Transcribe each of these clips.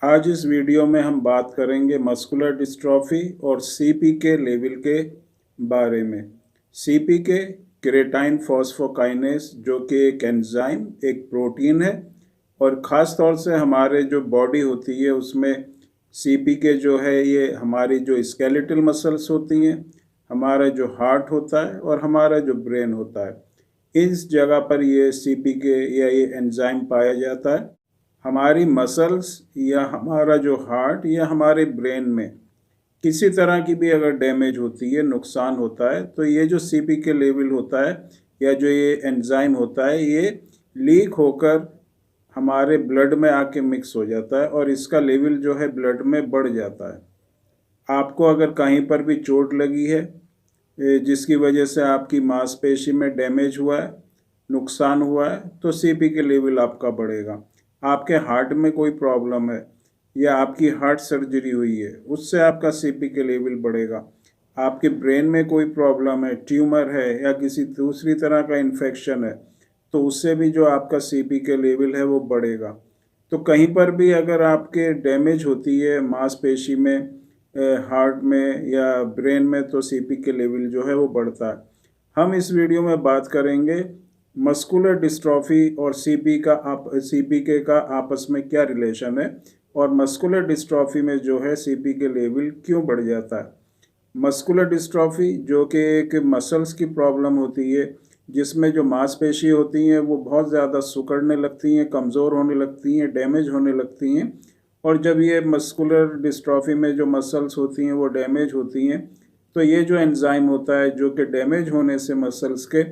आज इस वीडियो में हम बात करेंगे मस्कुलर डिस्ट्रॉफी और सीपीके लेवल के बारे में। सीपीके क्रेटाइन फॉस्फोकाइनेस जो कि एक एंजाइम एक प्रोटीन है और ख़ास तौर से हमारे जो बॉडी होती है उसमें सीपीके जो है ये हमारी जो स्केलेटल मसल्स होती हैं, हमारा जो हार्ट होता है और हमारा जो ब्रेन होता है, इस जगह पर ये सीपीके या ये एंजाइम पाया जाता है। हमारी मसल्स या हमारा जो हार्ट या हमारे ब्रेन में किसी तरह की भी अगर डैमेज होती है, नुकसान होता है, तो ये जो सीपीके लेवल होता है या जो ये एंजाइम होता है ये लीक होकर हमारे ब्लड में आके मिक्स हो जाता है और इसका लेवल जो है ब्लड में बढ़ जाता है। आपको अगर कहीं पर भी चोट लगी है जिसकी वजह से आपकी मांसपेशी में डैमेज हुआ है, नुकसान हुआ है, तो सीपीके लेवल आपका बढ़ेगा। आपके हार्ट में कोई प्रॉब्लम है या आपकी हार्ट सर्जरी हुई है, उससे आपका सीपीके लेवल बढ़ेगा। आपके ब्रेन में कोई प्रॉब्लम है, ट्यूमर है या किसी दूसरी तरह का इन्फेक्शन है, तो उससे भी जो आपका सीपीके लेवल है वो बढ़ेगा। तो कहीं पर भी अगर आपके डैमेज होती है मांसपेशी में, हार्ट में या ब्रेन में, तो सीपीके लेवल जो है वो बढ़ता है। हम इस वीडियो में बात करेंगे मस्कुलर डिस्ट्रॉफी और सीपीके का आपस में क्या रिलेशन है और मस्कुलर डिस्ट्रॉफी में जो है सीपीके लेवल क्यों बढ़ जाता है। मस्कुलर डिस्ट्रॉफी जो कि एक मसल्स की प्रॉब्लम होती है जिसमें जो मांसपेशी होती हैं वो बहुत ज़्यादा सिकुड़ने लगती हैं, कमज़ोर होने लगती हैं, डैमेज होने लगती हैं। और जब ये मस्कुलर डिस्ट्रॉफी में जो मसल्स होती हैं वो डैमेज होती हैं, तो ये जो एंजाइम होता है जो कि डैमेज होने से मसल्स के,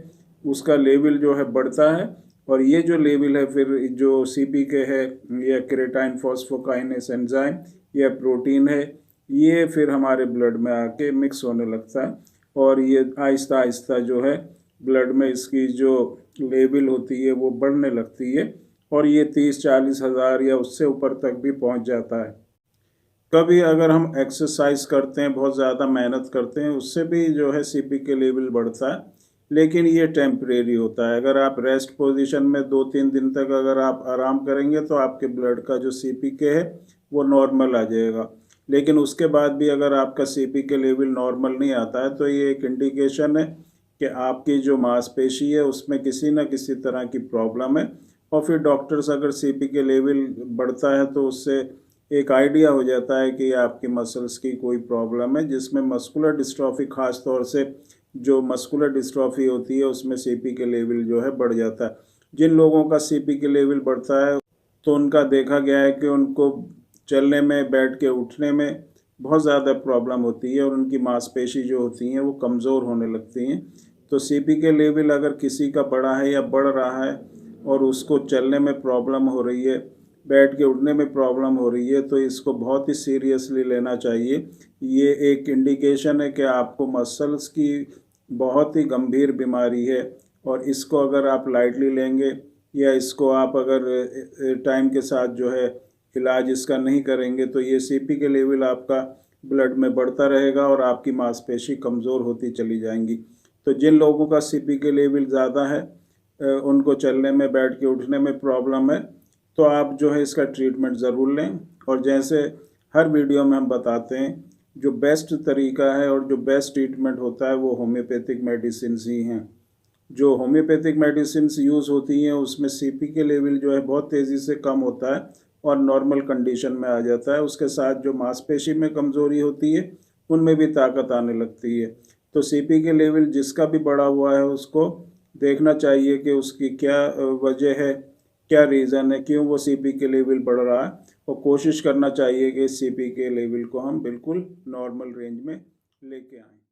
उसका लेवल जो है बढ़ता है और ये जो लेवल है फिर जो सीपीके है या क्रेटाइन फॉस्फोकाइनेस एंजाइम या प्रोटीन है, ये फिर हमारे ब्लड में आके मिक्स होने लगता है और ये आहिस्ता आहिस्ता जो है ब्लड में इसकी जो लेवल होती है वो बढ़ने लगती है और ये 30-40 हज़ार या उससे ऊपर तक भी पहुंच जाता है। कभी अगर हम एक्सरसाइज करते हैं, बहुत ज़्यादा मेहनत करते हैं, उससे भी जो है सीपीके लेवल बढ़ता है, लेकिन ये टेम्परेरी होता है। अगर आप रेस्ट पोजीशन में 2-3 दिन तक अगर आप आराम करेंगे तो आपके ब्लड का जो सीपीके है वो नॉर्मल आ जाएगा। लेकिन उसके बाद भी अगर आपका सीपीके लेवल नॉर्मल नहीं आता है तो ये एक इंडिकेशन है कि आपकी जो मांसपेशी है उसमें किसी न किसी तरह की प्रॉब्लम है। और फिर डॉक्टर्स अगर सीपीके लेवल बढ़ता है तो उससे एक आइडिया हो जाता है कि आपकी मसल्स की कोई प्रॉब्लम है, जिसमें मस्कुलर डिस्ट्रॉफी ख़ास तौर से जो मस्कुलर डिस्ट्रॉफी होती है उसमें सीपीके लेवल जो है बढ़ जाता है। जिन लोगों का सीपीके लेवल बढ़ता है तो उनका देखा गया है कि उनको चलने में, बैठ के उठने में बहुत ज़्यादा प्रॉब्लम होती है और उनकी मांसपेशी जो होती हैं वो कमज़ोर होने लगती हैं। तो सीपीके लेवल अगर किसी का बढ़ा है या बढ़ रहा है और उसको चलने में प्रॉब्लम हो रही है, बैठ के उठने में प्रॉब्लम हो रही है, तो इसको बहुत ही सीरियसली लेना चाहिए। ये एक इंडिकेशन है कि आपको मसल्स की बहुत ही गंभीर बीमारी है और इसको अगर आप लाइटली लेंगे या इसको आप अगर टाइम के साथ जो है इलाज इसका नहीं करेंगे तो ये सीपीके लेवल आपका ब्लड में बढ़ता रहेगा और आपकी मांसपेशी कमज़ोर होती चली जाएंगी। तो जिन लोगों का सीपीके लेवल ज़्यादा है, उनको चलने में, बैठ के उठने में प्रॉब्लम है, तो आप जो है इसका ट्रीटमेंट ज़रूर लें। और जैसे हर वीडियो में हम बताते हैं, जो बेस्ट तरीका है और जो बेस्ट ट्रीटमेंट होता है वो होम्योपैथिक मेडिसिन ही हैं। जो होम्योपैथिक मेडिसिन यूज़ होती हैं उसमें सीपीके लेवल जो है बहुत तेज़ी से कम होता है और नॉर्मल कंडीशन में आ जाता है। उसके साथ जो मांसपेशी में कमज़ोरी होती है उनमें भी ताकत आने लगती है। तो सीपीके लेवल जिसका भी बढ़ा हुआ है उसको देखना चाहिए कि उसकी क्या वजह है, क्या रीज़न है, क्यों वो सीपीके लेवल बढ़ रहा है, और कोशिश करना चाहिए कि सीपीके लेवल को हम बिल्कुल नॉर्मल रेंज में लेके आएँ।